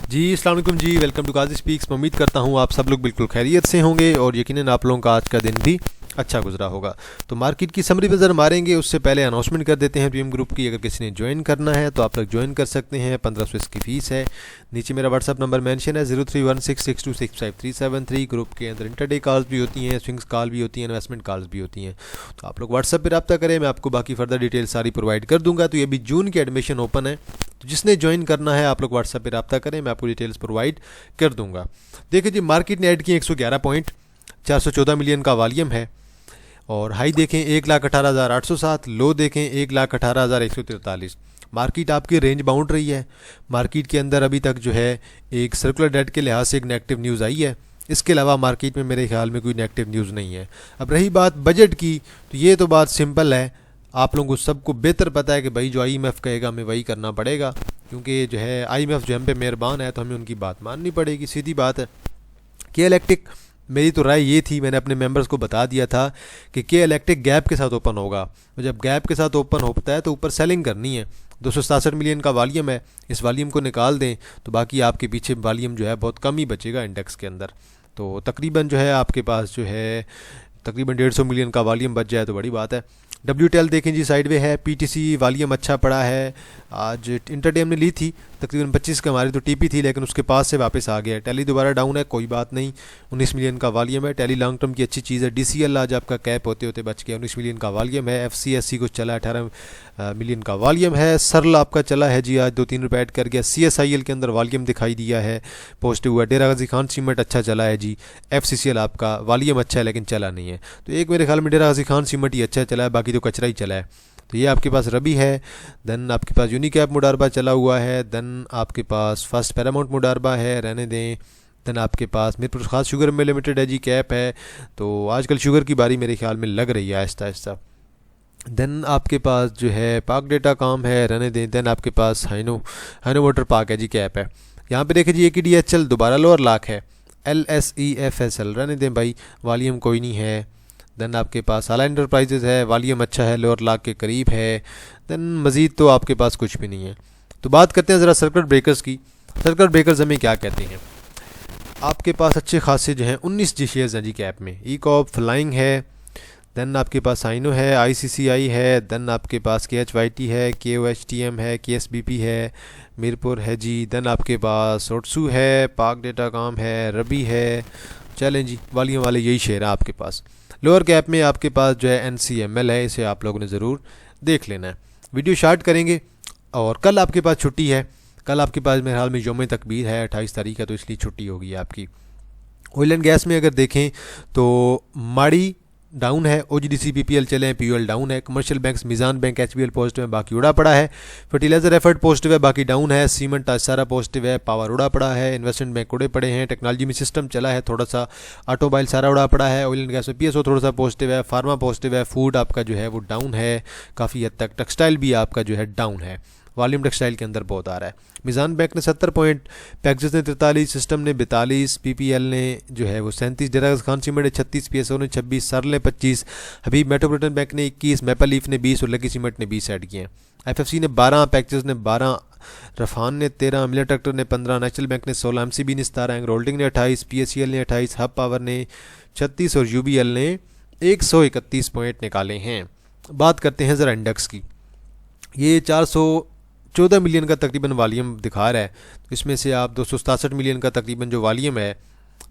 जी अस्सलाम वालेकुम जी, welcome to Qazi speaks. मैं उम्मीद करता हूँ आप सब लोग बिल्कुल खैरियत से होंगे और यकीनन आप लोगों का आज का दिन भी अच्छा गुजरा होगा। तो मार्केट की समरी नज़र मारेंगे उससे पहले अनाउंसमेंट कर देते हैं प्रीमियम ग्रुप की। अगर किसी ने ज्वाइन करना है तो आप लोग ज्वाइन कर सकते हैं, 1500 इसकी फ़ीस है। नीचे मेरा व्हाट्सअप नंबर मेंशन है 0316626537 ग्रुप के अंदर इंटरडे कॉल्स भी होती हैं, स्विंग्स कॉल भी होती हैं, इन्वेस्टमेंट कॉल्स भी होती हैं। तो आप लोग व्हाट्सअप पर रब्ता करें, मैं आपको बाकी फर्दर डिटेल सारी प्रोवाइड कर दूँगा। तो ये भी जून की एडमिशन ओपन है, तो जिसने ज्वाइन करना है आप लोग व्हाट्सएप पे रब्ता करें, मैं आपको डिटेल्स प्रोवाइड कर दूंगा। देखिए जी, मार्केट ने ऐड की 111 पॉइंट, 414 मिलियन का वॉल्यूम है और हाई देखें 1,18,807, लो देखें 1,18,143। मार्केट आपकी रेंज बाउंड रही है। मार्केट के अंदर अभी तक जो है एक सर्कुलर डेट के लिहाज से एक नेगेटिव न्यूज़ आई है, इसके अलावा मार्केट में मेरे ख्याल में कोई नेगेटिव न्यूज़ नहीं है। अब रही बात बजट की, तो ये तो बात सिंपल है, आप लोगों को सबको बेहतर पता है कि भाई जो आईएमएफ कहेगा हमें वही करना पड़ेगा, क्योंकि जो है आईएमएफ जो हम पे मेहरबान है तो हमें उनकी बात माननी पड़ेगी, सीधी बात है। के इलेक्ट्रिक, मेरी तो राय ये थी, मैंने अपने मेंबर्स को बता दिया था कि के इलेक्ट्रिक गैप के साथ ओपन होगा। तो जब गैप के साथ ओपन होता है तो ऊपर सेलिंग करनी है। 267 मिलियन का वॉल्यूम है, इस वॉल्यूम को निकाल दें तो बाकी आपके पीछे वॉल्यूम जो है बहुत कम ही बचेगा इंडेक्स के अंदर। तो तकरीबन जो है आपके पास जो है तकरीबन 150 मिलियन का वॉल्यूम बच जाए तो बड़ी बात है। WTL देखें जी, साइड वे है। PTC वॉल्यूम अच्छा पड़ा है, आज इंटरडे हमने ली थी तकरीबन 25 का, हमारी तो TP थी लेकिन उसके पास से वापस आ गया। टैली दोबारा डाउन है, कोई बात नहीं, 19 मिलियन का वॉल्यूम है। टैली लॉन्ग टर्म की अच्छी चीज़ है। DCL आज आपका कैप होते होते बच गया, 19 मिलियन का वॉल्यूम है। FCSC को चला 18 मिलियन का वॉल्यूम है। सरल आपका चला है जी, आज 2-3 रुपये ऐड कर गया। CSIL के अंदर वॉल्यूम दिखाई दिया है, पॉजिटिव हुआ। डेरा गाजी खान सीमेंट अच्छा चला है जी। FCCL आपका वॉल्यूम अच्छा है लेकिन चला नहीं है, तो एक मेरे ख्याल में डेरा गाजी खान सीमेंट ही अच्छा चला है, बाकी तो कचरा ही चला है। तो ये आपके पास रबी है। देन आपके पास यूनिकैप मुडारबा चला हुआ है। देन आपके पास फर्स्ट पैरामाउंट मुडारबा है, रहने दें। देन आपके पास मीरपुर खास शुगर में लिमिटेड है जी, कैप है। तो आजकल शुगर की बारी मेरे ख्याल में लग रही है आहिस्ता आहिस्ता। देन आपके पास जो है पाक डेटा काम है, रहने दें। देन आपके पास हाइनो वाटर पार्क है जी, कैप है। यहाँ पे देखिए जी, AKDHL दोबारा लोअर लाख है। LSEFSL रहने दें भाई, वॉल्यूम कोई नहीं है। देन आपके पास आला इंटरप्राइजेज है, वॉल्यूम अच्छा है, लोअर लाख के करीब है। देन मज़ीद तो आपके पास कुछ भी नहीं है। तो बात करते हैं ज़रा सर्किट ब्रेकर्स की। सर्किट ब्रेकर्स हमें क्या कहते हैं। आपके पास अच्छे खासे जो हैं 19 जी शेयर्स हैं जी कैप में। ECOP फ्लाइंग है। देन आपके पास साइनो है, ICCI है। देन आपके पास KHYT है, KOHTM है, KSBP है, मीरपुर है जी। देन आपके पास ओट्सू है, पाक डेटा काम है, रबी है। चलें जी, वॉल्यूम वाले यही शेयर है आपके पास। लोअर कैप में आपके पास जो है NCML है, इसे आप लोगों ने ज़रूर देख लेना है। वीडियो शार्ट करेंगे और कल आपके पास छुट्टी है। कल आपके पास मेरे हाल में यौम तकबीर है, 28 तारीख है, तो इसलिए छुट्टी होगी आपकी। ऑयल एंड गैस में अगर देखें तो माड़ी डाउन है, OGDC PPL चले हैं, PUL डाउन है। कमर्शियल बैंक्स मिजान बैंक HBL पॉजिटिव है, बाकी उड़ा पड़ा है। फर्टिलाइजर एफर्ट पॉजिटिव है, बाकी डाउन है। सीमेंट आज सारा पॉजिटिव है, पावर उड़ा पड़ा है। इन्वेस्टमेंट बैंक उड़े पड़े हैं। टेक्नोलॉजी में सिस्टम चला है थोड़ा सा। ऑटोमोबाइल सारा उड़ा पड़ा है। ऑयल एंड गैस में PSO थोड़ा सा पॉजिटिव है। फार्मा पॉजिटिव है। फूड आपका जो है वो डाउन है काफ़ी हद तक। टेक्सटाइल भी आपका जो है डाउन है, वॉल्यूम टेक्सटाइल के अंदर बहुत आ रहा है। मिजान बैंक ने 70 पॉइंट, पैक्सेस ने 43, सिस्टम ने 42, PPL ने जो है वो 37, डेरा खान सीमेंट ने 36, PSO ने 26, सरल ने 25, हबीब मेट्रोपॉलिटन बैंक ने 21, मैपल लीफ ने 20 और लकी सीमेंट ने 20 ऐड किए हैं। FFC ने 12, पैक्सेस ने 12, रफान ने 13, मिलर ट्रैक्टर ने 15, नेशनल बैंक ने 16, MCB ने 17, एंग्रो होल्डिंग ने 28, PSCL ने 28, हब पावर ने 36 और UBL ने 131 पॉइंट निकाले हैं। बात करते हैं ज़रा इंडेक्स की। ये 414 मिलियन का तकरीबन वॉल्यूम दिखा रहा है, तो इसमें से आप 267 मिलियन का तकरीबन जो वॉल्यूम है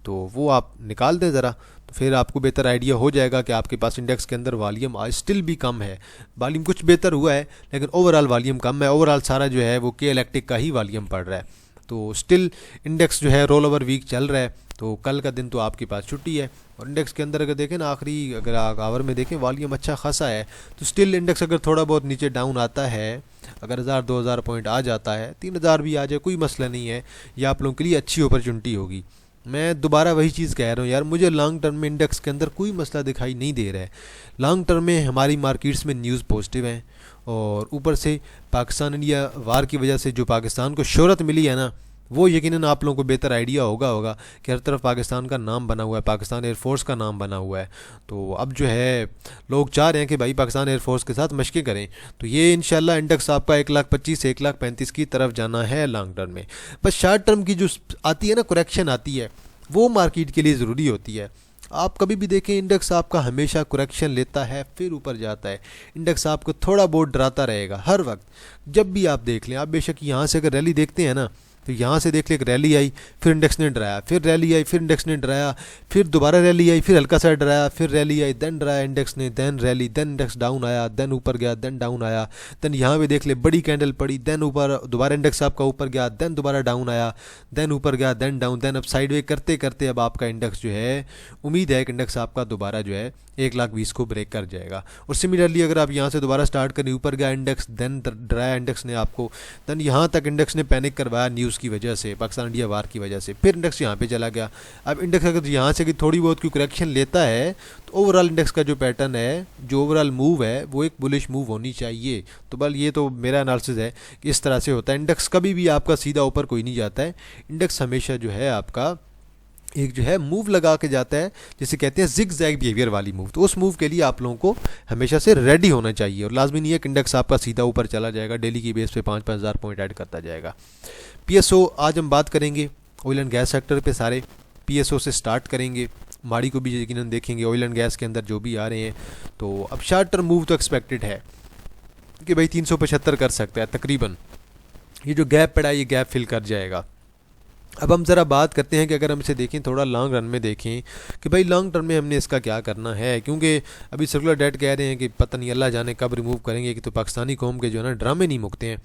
तो वो आप निकाल दें ज़रा, तो फिर आपको बेहतर आइडिया हो जाएगा कि आपके पास इंडेक्स के अंदर वॉल्यूम आज स्टिल भी कम है। वॉल्यूम कुछ बेहतर हुआ है लेकिन ओवरऑल वॉल्यूम कम है। ओवरऑल सारा जो है वो के इलेक्ट्रिक का ही वॉल्यूम पड़ रहा है, तो स्टिल इंडेक्स जो है रोल ओवर वीक चल रहा है। तो कल का दिन तो आपके पास छुट्टी है और इंडेक्स के अंदर अगर देखें ना, आखिरी अगर आवर में देखें वॉल्यूम अच्छा खासा है। तो स्टिल इंडेक्स अगर थोड़ा बहुत नीचे डाउन आता है, अगर 1000-2000 पॉइंट आ जाता है, 3000 भी आ जाए, कोई मसला नहीं है। यह आप लोगों के लिए अच्छी अपॉर्चुनिटी होगी। मैं दोबारा वही चीज़ कह रहा हूँ यार, मुझे लॉन्ग टर्म में इंडेक्स के अंदर कोई मसला दिखाई नहीं दे रहा है। लॉन्ग टर्म में हमारी मार्केट्स में न्यूज़ पॉजिटिव हैं और ऊपर से पाकिस्तान इंडिया वार की वजह से जो पाकिस्तान को शोहरत मिली है ना, वो यकीनन आप लोगों को बेहतर आइडिया होगा कि हर तरफ पाकिस्तान का नाम बना हुआ है, पाकिस्तान एयरफोर्स का नाम बना हुआ है। तो अब जो है लोग चाह रहे हैं कि भाई पाकिस्तान एयरफोर्स के साथ मशक़ें करें। तो ये इंशाल्लाह इंडेक्स आपका 1,25,000 से 1,35,000 की तरफ जाना है लॉन्ग टर्म में। बस शॉर्ट टर्म की जो आती है ना, करेक्शन आती है, वो मार्केट के लिए ज़रूरी होती है। आप कभी भी देखें, इंडेक्स आपका हमेशा करेक्शन लेता है फिर ऊपर जाता है। इंडेक्स आपको थोड़ा बहुत डराता रहेगा हर वक्त। जब भी आप देख लें, आप बेशक यहाँ से अगर रैली देखते हैं ना, तो यहाँ से देख ले, एक रैली आई, फिर इंडेक्स ने डराया, फिर रैली आई, फिर इंडेक्स ने डराया, फिर दोबारा रैली आई, फिर हल्का सा डराया, फिर रैली आई, देन डराया इंडेक्स ने, then rally, then index down आया, देन ऊपर गया, देन डाउन आया, देन यहाँ पे देख ले बड़ी कैंडल पड़ी, देन ऊपर, दोबारा इंडेक्स आपका ऊपर गया, देन दोबारा डाउन आया, देन ऊपर गया, देन डाउन, देन अब साइडवे करते करते अब आपका इंडेक्स जो है, उम्मीद है कि इंडेक्स आपका दोबारा जो है 1,20,000 को ब्रेक कर जाएगा। और सिमिलरली अगर आप यहाँ से दोबारा स्टार्ट करें, ऊपर गया इंडेक्स, देन डराया इंडेक्स ने आपको, देन यहाँ तक इंडेक्स ने पैनिक करवाया न्यूज़ की वजह से, पाकिस्तान इंडिया वार की वजह से, फिर इंडेक्स यहाँ पे चला गया। अब इंडेक्स अगर यहाँ से थोड़ी बहुत कोई करेक्शन लेता है तो ओवरऑल इंडेक्स का जो पैटर्न है, जो ओवरऑल मूव है, वो एक बुलिश मूव होनी चाहिए। तो बल ये तो मेरा एनालिसिस है कि इस तरह से होता है। इंडेक्स कभी भी आपका सीधा ऊपर कोई नहीं जाता है। इंडेक्स हमेशा जो है आपका एक जो है मूव लगा के जाता है, जिसे कहते हैं जिग जैग बिहेवियर वाली मूव। तो उस मूव के लिए आप लोगों को हमेशा से रेडी होना चाहिए। और लाजमी नहीं है कि इंडेक्स आपका सीधा ऊपर चला जाएगा, डेली की बेस पे 5-5 हज़ार पॉइंट ऐड करता जाएगा। पीएसओ आज हम बात करेंगे ऑयल एंड गैस सेक्टर पे, सारे पीएसओ से स्टार्ट करेंगे, माड़ी को भी यकीनन देखेंगे, ऑयल एंड गैस के अंदर जो भी आ रहे हैं। तो अब शॉर्ट टर्म मूव तो एक्सपेक्टेड है कि भाई 375 कर सकता है तकरीबन। ये जो गैप पड़ा है, ये गैप फिल कर जाएगा। अब हम ज़रा बात करते हैं कि अगर हम इसे देखें, थोड़ा लॉन्ग रन में देखें कि भाई लॉन्ग टर्म में हमने इसका क्या करना है, क्योंकि अभी सर्कुलर डेट कह रहे हैं कि पता नहीं अल्लाह जाने कब रिमूव करेंगे, कि तो पाकिस्तानी कौम के जो है ना ड्रामे नहीं मुकते हैं।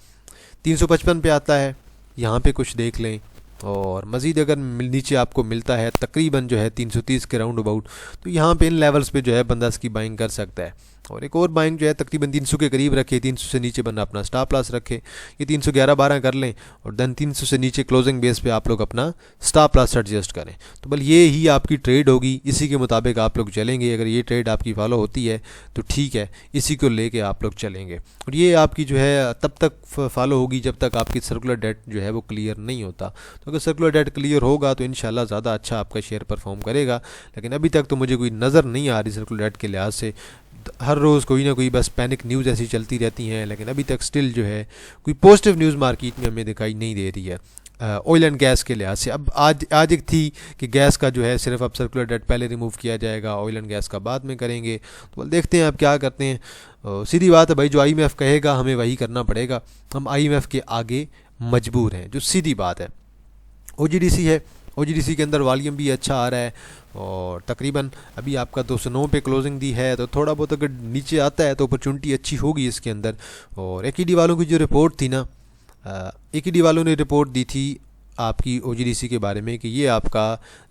355 पे आता है, यहाँ पे कुछ देख लें, और मज़ीद अगर नीचे आपको मिलता है तकरीबन जो है 330 के राउंड अबाउट, तो यहाँ पे इन लेवल्स पे जो है बंदा इसकी बाइंग कर सकता है। और एक और बाइंग जो है तकरीबन 300 के करीब रखे, 300 से नीचे बंदा अपना स्टॉप लॉस रखे, ये 311-12 कर लें, और देन 300 से नीचे क्लोजिंग बेस पे आप लोग अपना स्टॉप लॉस एडजस्ट करें। तो बल ये ही आपकी ट्रेड होगी, इसी के मुताबिक आप लोग चलेंगे। अगर ये ट्रेड आपकी फॉलो होती है तो ठीक है, इसी को लेके आप लोग चलेंगे। और ये आपकी जो है तब तक फॉलो होगी जब तक आपकी सर्कुलर डेट जो है वो क्लियर नहीं होता। तो अगर सर्कुलर डेट क्लियर होगा तो इंशाल्लाह ज़्यादा अच्छा आपका शेयर परफॉर्म करेगा। लेकिन अभी तक तो मुझे कोई नज़र नहीं आ रही सर्कुलर डेट के लिहाज से। हर रोज़ कोई ना कोई बस पैनिक न्यूज़ ऐसी चलती रहती हैं, लेकिन अभी तक स्टिल जो है कोई पॉजिटिव न्यूज़ मार्केट में हमें दिखाई नहीं दे रही है ऑयल एंड गैस के लिहाज से। अब आज एक थी कि गैस का जो है सिर्फ अब सर्कुलर डेट पहले रिमूव किया जाएगा, ऑयल एंड गैस का बाद में करेंगे। तो देखते हैं आप क्या करते हैं। सीधी बात है भाई, जो IMF कहेगा हमें वही करना पड़ेगा। हम IMF के आगे मजबूर हैं, जो सीधी बात है। OGDC है, OGDC के अंदर वॉल्यूम भी अच्छा आ रहा है, और तकरीबन अभी आपका 209 पे क्लोजिंग दी है। तो थोड़ा बहुत अगर नीचे आता है तो अपॉर्चुनिटी अच्छी होगी इसके अंदर। और AKD वालों की जो रिपोर्ट थी ना, AKD वालों ने रिपोर्ट दी थी आपकी OGDC के बारे में कि ये आपका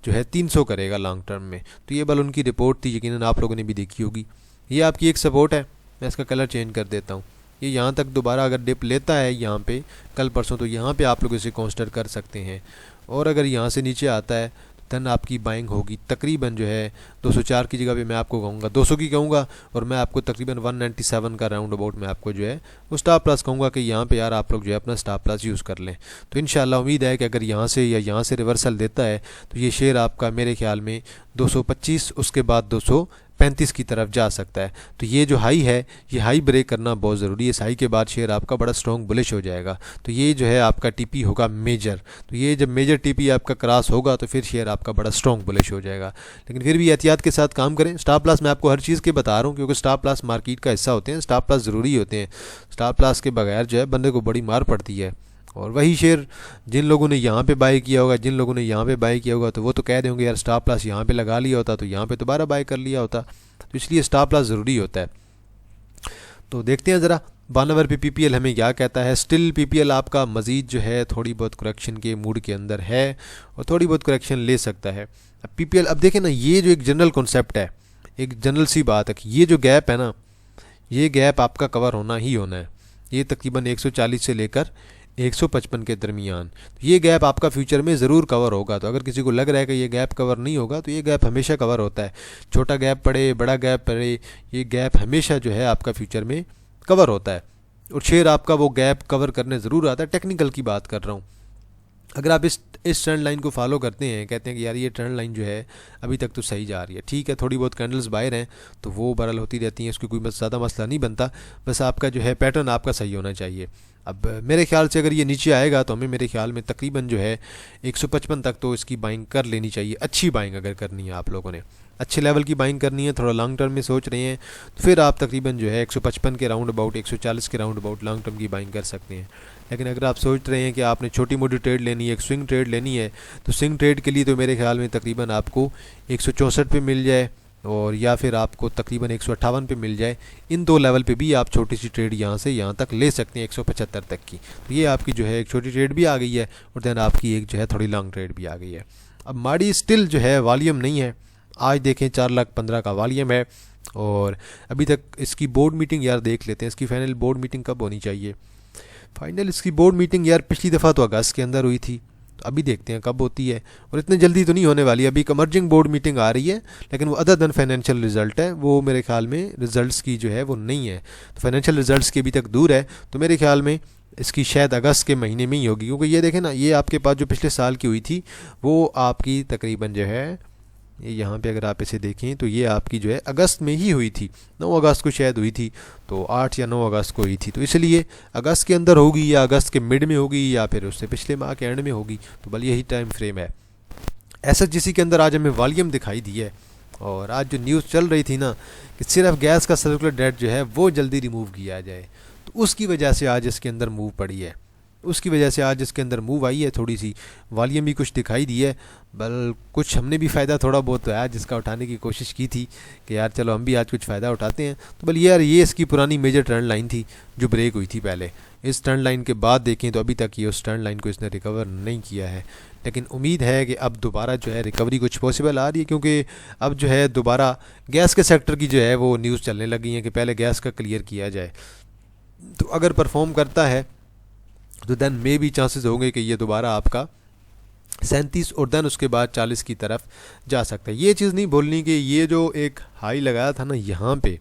जो है 300 करेगा लॉन्ग टर्म में। तो ये बल उनकी रिपोर्ट थी, यकीनन आप लोगों ने भी देखी होगी। ये आपकी एक सपोर्ट है, मैं इसका कलर चेंज कर देता हूँ। ये यहाँ तक दोबारा अगर डिप लेता है यहाँ पे कल परसों, तो यहाँ पे आप लोग इसे कंसिडर कर सकते हैं। और अगर यहाँ से नीचे आता है देन आपकी बाइंग होगी तकरीबन जो है 204 की जगह पे मैं आपको कहूँगा 200 की कहूँगा, और मैं आपको तकरीबन 197 का राउंड अबाउट मैं आपको जो है वो स्टॉप लॉस कहूँगा कि यहाँ पे यार आप लोग जो है अपना स्टॉप लॉस यूज़ कर लें। तो इंशाल्लाह उम्मीद है कि अगर यहाँ से या यहाँ से रिवर्सल देता है तो ये शेयर आपका मेरे ख्याल में 225 उसके बाद 235 की तरफ जा सकता है। तो ये जो हाई है, ये हाई ब्रेक करना बहुत ज़रूरी है। इस हाई के बाद शेयर आपका बड़ा स्ट्रॉन्ग बुलिश हो जाएगा। तो ये जो है आपका TP होगा मेजर। तो ये जब मेजर TP आपका क्रॉस होगा तो फिर शेयर आपका बड़ा स्ट्रॉन्ग बुलिश हो जाएगा। लेकिन फिर भी एहतियात के साथ काम करें। स्टॉप लॉस मैं आपको हर चीज़ के बता रहा हूँ, क्योंकि स्टॉप लॉस मार्केट का हिस्सा होते हैं, स्टॉप लॉस ज़रूरी होते हैं। स्टॉप लॉस के बगैर जो है बंदे को बड़ी मार पड़ती है। और वही शेयर जिन लोगों ने यहाँ पे बाय किया होगा, जिन लोगों ने यहाँ पे बाय किया होगा, तो वो तो कह रहे होंगे यार स्टॉप लॉस यहाँ पे लगा लिया होता तो यहाँ पे दोबारा बाय कर लिया होता। तो इसलिए स्टॉप लॉस ज़रूरी होता है। तो देखते हैं ज़रा 92 पे PPL हमें क्या कहता है। स्टिल PPL आपका मज़ीद जो है थोड़ी बहुत करेक्शन के मूड के अंदर है और थोड़ी बहुत करेक्शन ले सकता है। अब PPL अब देखें ना, ये जो एक जनरल कॉन्सेप्ट है, एक जनरल सी बात है कि ये जो गैप है ना, ये गैप आपका कवर होना ही होना है। ये तकरीबन 140 से लेकर 155 के दरमियान ये गैप आपका फ्यूचर में ज़रूर कवर होगा। तो अगर किसी को लग रहा है कि ये गैप कवर नहीं होगा, तो ये गैप हमेशा कवर होता है। छोटा गैप पड़े, बड़ा गैप पड़े, ये गैप हमेशा जो है आपका फ्यूचर में कवर होता है। और शेयर आपका वो गैप कवर करने ज़रूर आता है। टेक्निकल की बात कर रहा हूँ। अगर आप इस ट्रेंड लाइन को फॉलो करते हैं, कहते हैं कि यार ये ट्रेंड लाइन जो है अभी तक तो सही जा रही है, ठीक है, थोड़ी बहुत कैंडल्स बाहर हैं तो वो बहरहाल होती रहती हैं, उसकी कोई ज़्यादा मसला नहीं बनता, बस आपका जो है पैटर्न आपका सही होना चाहिए। अब मेरे ख्याल से अगर ये नीचे आएगा तो हमें मेरे ख्याल में तकरीबन जो है 155 तक तो इसकी बाइंग कर लेनी चाहिए। अच्छी बाइंग अगर करनी है आप लोगों ने, अच्छे लेवल की बाइंग करनी है, थोड़ा लॉन्ग टर्म में सोच रहे हैं, तो फिर आप तकरीबन जो है 155 के राउंड अबाउट 140 के राउंड अबाउट लॉन्ग टर्म की बाइंग कर सकते हैं। लेकिन अगर आप सोच रहे हैं कि आपने छोटी मोटी ट्रेड लेनी है, एक स्विंग ट्रेड लेनी है, तो स्विंग ट्रेड के लिए तो मेरे ख्याल में तकरीबन आपको 164 पे मिल जाए और या फिर आपको तकरीबन 158 पे मिल जाए। इन दो लेवल पे भी आप छोटी सी ट्रेड यहाँ से यहाँ तक ले सकते हैं 175 तक की। तो ये आपकी जो है एक छोटी ट्रेड भी आ गई है और देन आपकी एक जो है थोड़ी लॉन्ग ट्रेड भी आ गई है। अब माड़ी स्टिल जो है वॉल्यूम नहीं है, आज देखें 4,15,000 का वॉल्यूम है और अभी तक इसकी बोर्ड मीटिंग यार देख लेते हैं, इसकी फाइनल बोर्ड मीटिंग कब होनी चाहिए। फाइनल इसकी बोर्ड मीटिंग यार पिछली दफ़ा तो अगस्त के अंदर हुई थी, तो अभी देखते हैं कब होती है, और इतनी जल्दी तो नहीं होने वाली। अभी एक इमर्जिंग बोर्ड मीटिंग आ रही है, लेकिन वो अदर देन फाइनेंशियल रिजल्ट है, वो मेरे ख्याल में रिजल्ट्स की जो है वो नहीं है, तो फाइनेंशियल रिजल्ट्स के अभी तक दूर है। तो मेरे ख्याल में इसकी शायद अगस्त के महीने में ही होगी, क्योंकि ये देखें ना, ये आपके पास जो पिछले साल की हुई थी वो आपकी तकरीबन जो है ये यहाँ पे अगर आप इसे देखें तो ये आपकी जो है अगस्त में ही हुई थी, 9 अगस्त को शायद हुई थी, तो 8 या 9 अगस्त को हुई थी, तो इसलिए अगस्त के अंदर होगी या अगस्त के मिड में होगी या फिर उससे पिछले माह के एंड में होगी, तो बल यही टाइम फ्रेम है। SHGC के अंदर आज हमें वॉल्यूम दिखाई दी है, और आज जो न्यूज़ चल रही थी ना कि सिर्फ गैस का सर्कुलर डेट जो है वो जल्दी रिमूव किया जाए, तो उसकी वजह से आज इसके अंदर मूव पड़ी है, उसकी वजह से आज इसके अंदर मूव आई है, थोड़ी सी वॉल्यूम भी कुछ दिखाई दी है। बल कुछ हमने भी फ़ायदा थोड़ा बहुत तो है जिसका उठाने की कोशिश की थी कि यार चलो हम भी आज कुछ फ़ायदा उठाते हैं। तो बल यार ये इसकी पुरानी मेजर ट्रेंड लाइन थी जो ब्रेक हुई थी पहले, इस ट्रेंड लाइन के बाद देखें तो अभी तक ये उस ट्रेंड लाइन को इसने रिकवर नहीं किया है, लेकिन उम्मीद है कि अब दोबारा जो है रिकवरी कुछ पॉसिबल आ रही है, क्योंकि अब जो है दोबारा गैस के सेक्टर की जो है वो न्यूज़ चलने लगी है कि पहले गैस का क्लियर किया जाए, तो अगर परफॉर्म करता है तो देन मे भी चांसेस होंगे कि ये दोबारा आपका 37 और देन उसके बाद 40 की तरफ जा सकता है। ये चीज़ नहीं भूलनी कि ये जो एक हाई लगाया था ना यहाँ पे,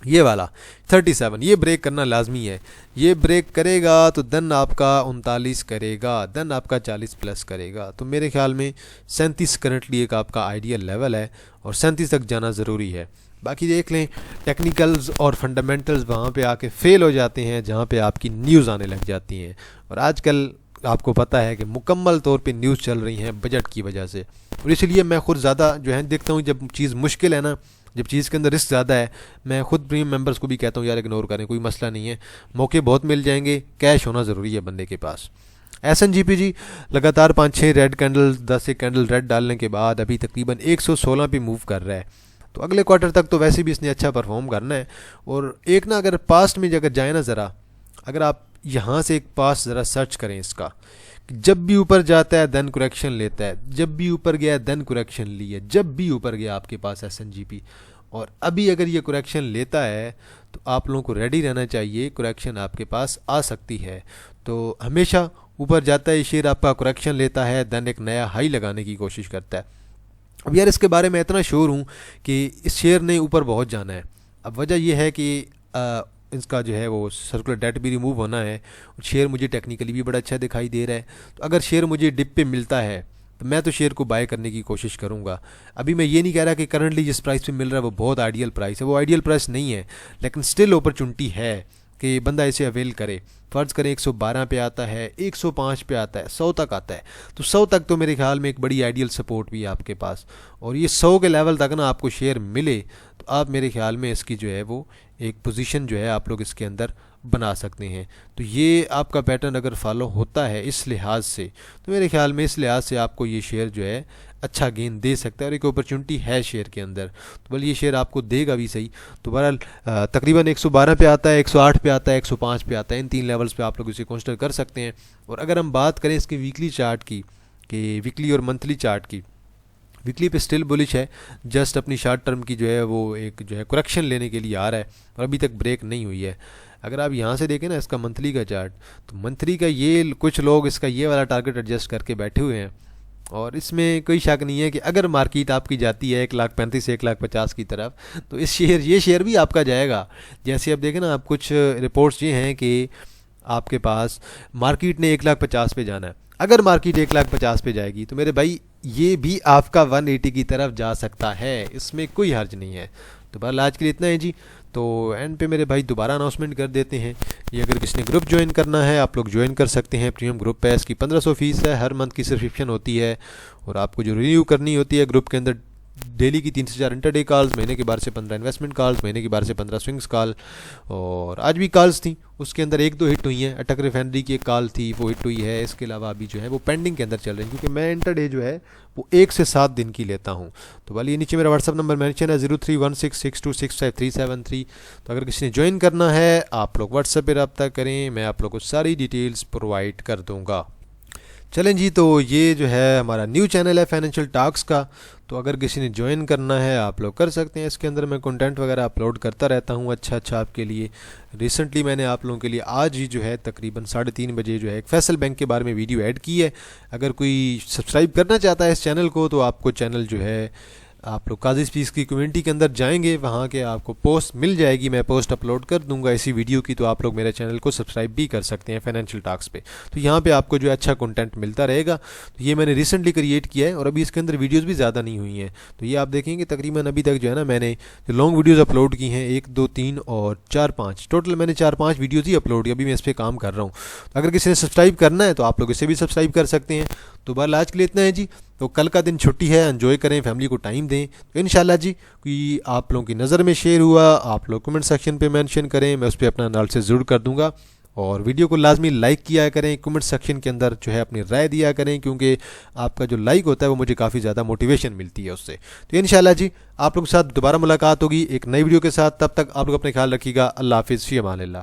ये वाला 37, ये ब्रेक करना लाजमी है, ये ब्रेक करेगा तो देन आपका 39 करेगा, देन आपका 40 प्लस करेगा, तो मेरे ख्याल में 37 करंटली एक आपका आइडियल लेवल है और 37 तक जाना ज़रूरी है। बाकी देख लें टेक्निकल्स और फंडामेंटल्स वहाँ पे आके फेल हो जाते हैं जहाँ पे आपकी न्यूज़ आने लग जाती हैं, और आजकल आपको पता है कि मुकम्मल तौर पे न्यूज़ चल रही हैं बजट की वजह से, और इसलिए मैं खुद ज़्यादा जो है देखता हूँ जब चीज़ मुश्किल है ना, जब चीज़ के अंदर रिस्क ज़्यादा है, मैं खुद प्रीमियम मेंबर्स को भी कहता हूँ यार इग्नोर करें, कोई मसला नहीं है, मौके बहुत मिल जाएंगे, कैश होना ज़रूरी है बंदे के पास। SNGPG लगातार 5-6 रेड कैंडल 10 एक कैंडल रेड डालने के बाद अभी तकरीबन 116 पे मूव कर रहा है, तो अगले क्वार्टर तक तो वैसे भी इसने अच्छा परफॉर्म करना है। और एक ना अगर पास्ट में अगर जाए ना ज़रा, अगर आप यहाँ से एक पास्ट ज़रा सर्च करें इसका, जब भी ऊपर जाता है देन करेक्शन लेता है, जब भी ऊपर गया देन करेक्शन ली है, जब भी ऊपर गया आपके पास SNGP, और अभी अगर ये करेक्शन लेता है तो आप लोगों को रेडी रहना चाहिए, करेक्शन आपके पास आ सकती है। तो हमेशा ऊपर जाता है शेयर आपका, करेक्शन लेता है, देन एक नया हाई लगाने की कोशिश करता है। अब यार इसके बारे में इतना श्योर हूँ कि इस शेयर ने ऊपर बहुत जाना है। अब वजह यह है कि इसका जो है वो सर्कुलर डेट भी रिमूव होना है, और शेयर मुझे टेक्निकली भी बड़ा अच्छा दिखाई दे रहा है, तो अगर शेयर मुझे डिप पे मिलता है तो मैं तो शेयर को बाय करने की कोशिश करूंगा। अभी मैं ये नहीं कह रहा कि करंटली जिस प्राइस पे मिल रहा है वो बहुत आइडियल प्राइस है, वो आइडियल प्राइस नहीं है, लेकिन स्टिल अपॉर्चुनिटी है कि बंदा इसे अवेल करे। फ़र्ज़ करें 112 पे आता है, 105 पे आता है, 100 तक आता है, तो 100 तक तो मेरे ख्याल में एक बड़ी आइडियल सपोर्ट भी है आपके पास, और ये 100 के लेवल तक ना आपको शेयर मिले तो आप मेरे ख्याल में इसकी जो है वो एक पोजीशन जो है आप लोग इसके अंदर बना सकते हैं। तो ये आपका पैटर्न अगर फॉलो होता है इस लिहाज से, तो मेरे ख्याल में इस लिहाज से आपको ये शेयर जो है अच्छा गेन दे सकता है, और एक अपॉर्चुनिटी है शेयर के अंदर, तो बल ये शेयर आपको देगा भी सही। तो बहरहाल तकरीबन 112 पे आता है, 108 पे आता है, 105 पे आता है, इन 3 लेवल्स पे आप लोग इसे कंसीडर कर सकते हैं। और अगर हम बात करें इसके वीकली चार्ट की, कि वीकली और मंथली चार्ट की, वीकली पे स्टिल बुलिश है, जस्ट अपनी शॉर्ट टर्म की जो है वो एक जो है करेक्शन लेने के लिए आ रहा है, और अभी तक ब्रेक नहीं हुई है। अगर आप यहाँ से देखें ना इसका मंथली का चार्ट, तो मंथली का ये कुछ लोग इसका ये वाला टारगेट एडजस्ट करके बैठे हुए हैं, और इसमें कोई शक नहीं है कि अगर मार्केट आपकी जाती है 1,35,000 से 1,50,000 की तरफ, तो ये शेयर भी आपका जाएगा। जैसे आप देखें ना, आप कुछ रिपोर्ट्स ये हैं कि आपके पास मार्केट ने 1,50,000 पे जाना है, अगर मार्केट 1,50,000 पे जाएगी तो मेरे भाई ये भी आपका 180 की तरफ जा सकता है, इसमें कोई हर्ज नहीं है। तो बहरहाल आज के लिए इतना है जी। तो एंड पे मेरे भाई दोबारा अनाउंसमेंट कर देते हैं, ये अगर किसी ने ग्रुप ज्वाइन करना है आप लोग ज्वाइन कर सकते हैं। प्रीमियम ग्रुप है, इसकी 1500 फीस है, हर मंथ की सब्सक्रिप्शन होती है और आपको जो रिन्यू करनी होती है ग्रुप के अंदर डेली की 3 से 4 इंटरडे कॉल्स, महीने के 12 से 15 इन्वेस्टमेंट कॉल्स, महीने के 12 से 15 स्विंग्स कॉल। और आज भी कॉल्स थी, उसके अंदर 1-2 हिट हुई हैं। अटक रिफाइनरी की एक कॉल थी, वो हिट हुई है। इसके अलावा अभी जो है वो पेंडिंग के अंदर चल रही है, क्योंकि मैं इंटरडे जो है वो 1 से 7 दिन की लेता हूँ। तो वाली नीचे मेरा व्हाट्सअप नंबर मेंशन है 031662655373। तो अगर किसी ने ज्वाइन करना है आप लोग व्हाट्सएप पर रब्ता करें, मैं आप लोग को सारी डिटेल्स प्रोवाइड कर दूँगा। चलें जी, तो ये जो है हमारा न्यू चैनल है फाइनेंशियल टॉक्स का। तो अगर किसी ने ज्वाइन करना है आप लोग कर सकते हैं। इसके अंदर मैं कंटेंट वगैरह अपलोड करता रहता हूँ अच्छा आपके लिए। रिसेंटली मैंने आप लोगों के लिए आज ही जो है तकरीबन 3:30 बजे जो है एक फैसल बैंक के बारे में वीडियो ऐड की है। अगर कोई सब्सक्राइब करना चाहता है इस चैनल को तो आपको चैनल जो है आप लोग काजी स्पीक्स की कम्युनिटी के अंदर जाएंगे, वहाँ के आपको पोस्ट मिल जाएगी, मैं पोस्ट अपलोड कर दूंगा इसी वीडियो की। तो आप लोग मेरे चैनल को सब्सक्राइब भी कर सकते हैं फाइनेंशियल टॉक्स पे। तो यहाँ पे आपको जो है अच्छा कंटेंट मिलता रहेगा। तो ये मैंने रिसेंटली क्रिएट किया है और अभी इसके अंदर वीडियोज़ भी ज़्यादा नहीं हुई हैं। तो ये आप देखेंगे तकरीबन अभी तक जो है ना मैंने जो लॉन्ग वीडियोज़ अपलोड की हैं 1, 2, 3 और 4-5, टोटल मैंने 4-5 वीडियोज़ ही अपलोड की। अभी मैं इस पर काम कर रहा हूँ। तो अगर किसी ने सब्सक्राइब करना है तो आप लोग इसे भी सब्सक्राइब कर सकते हैं। तो बहरहाल आज के लिए इतना है जी। तो कल का दिन छुट्टी है, एंजॉय करें, फैमिली को टाइम दें। तो इंशाल्लाह जी कि आप लोगों की नज़र में शेयर हुआ आप लोग कमेंट सेक्शन पे मेंशन करें, मैं उस पर अपना एनालिसिस ज़रूर कर दूंगा। और वीडियो को लाजमी लाइक किया करें, कमेंट सेक्शन के अंदर जो है अपनी राय दिया करें, क्योंकि आपका जो लाइक होता है वो मुझे काफ़ी ज़्यादा मोटिवेशन मिलती है उससे। तो इंशाल्लाह जी आप लोगों के साथ दोबारा मुलाकात होगी एक नई वीडियो के साथ। तब तक आप लोग अपने ख्याल रखिएगा। अल्लाह हाफिज़, फ़ी अमान अल्लाह।